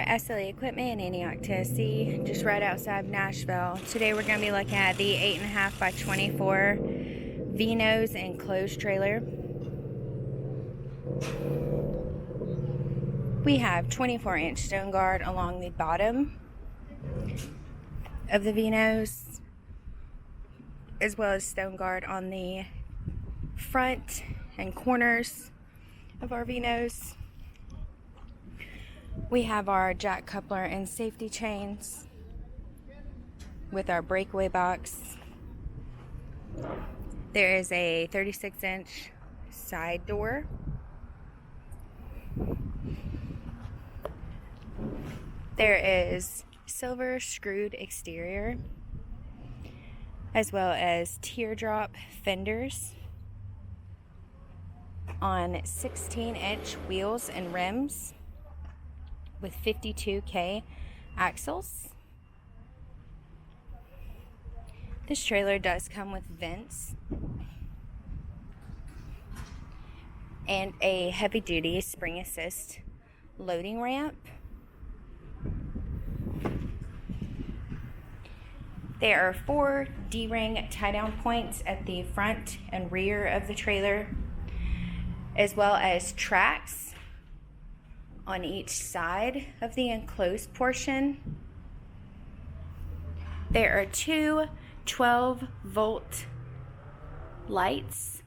at SLE Equipment in Antioch, Tennessee, just right outside Nashville. Today we're going to be looking at the 8.5 by 24 V-nose enclosed trailer. We have 24-inch stone guard along the bottom of the V-nose, as well as stone guard on the front and corners of our V-nose. We have our jack coupler and safety chains with our breakaway box. There is a 36-inch side door. There is silver screwed exterior, as well as teardrop fenders on 16-inch wheels and rims with 52K axles. This trailer does come with vents and a heavy-duty spring assist loading ramp. There are 4 D-ring tie-down points at the front and rear of the trailer, as well as tracks on each side of the enclosed portion. There are 2 12-volt lights,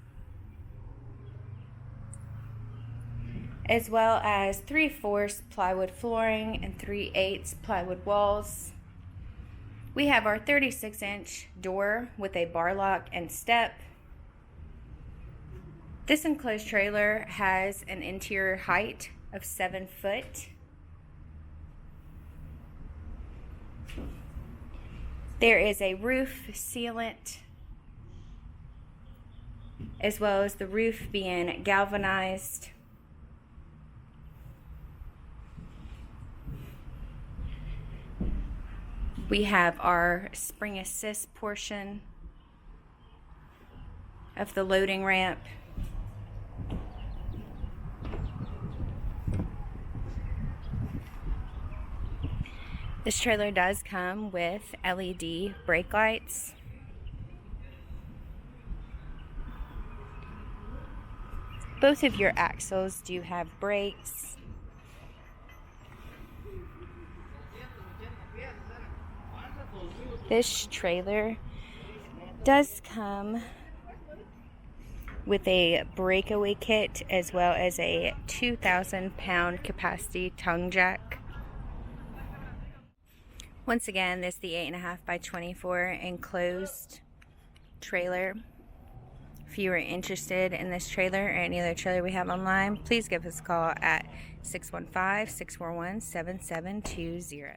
as well as 3/4 plywood flooring and 3/8 plywood walls. We have our 36-inch door with a bar lock and step. This enclosed trailer has an interior height of 7 foot. There is a roof sealant, as well as the roof being galvanized. We have our spring assist portion of the loading ramp. This trailer does come with LED brake lights. Both of your axles do have brakes. This trailer does come with a breakaway kit, as well as a 2,000-pound capacity tongue jack. Once again, this is the 8.5 by 24 enclosed trailer. If you are interested in this trailer or any other trailer we have online, please give us a call at 615-641-7720.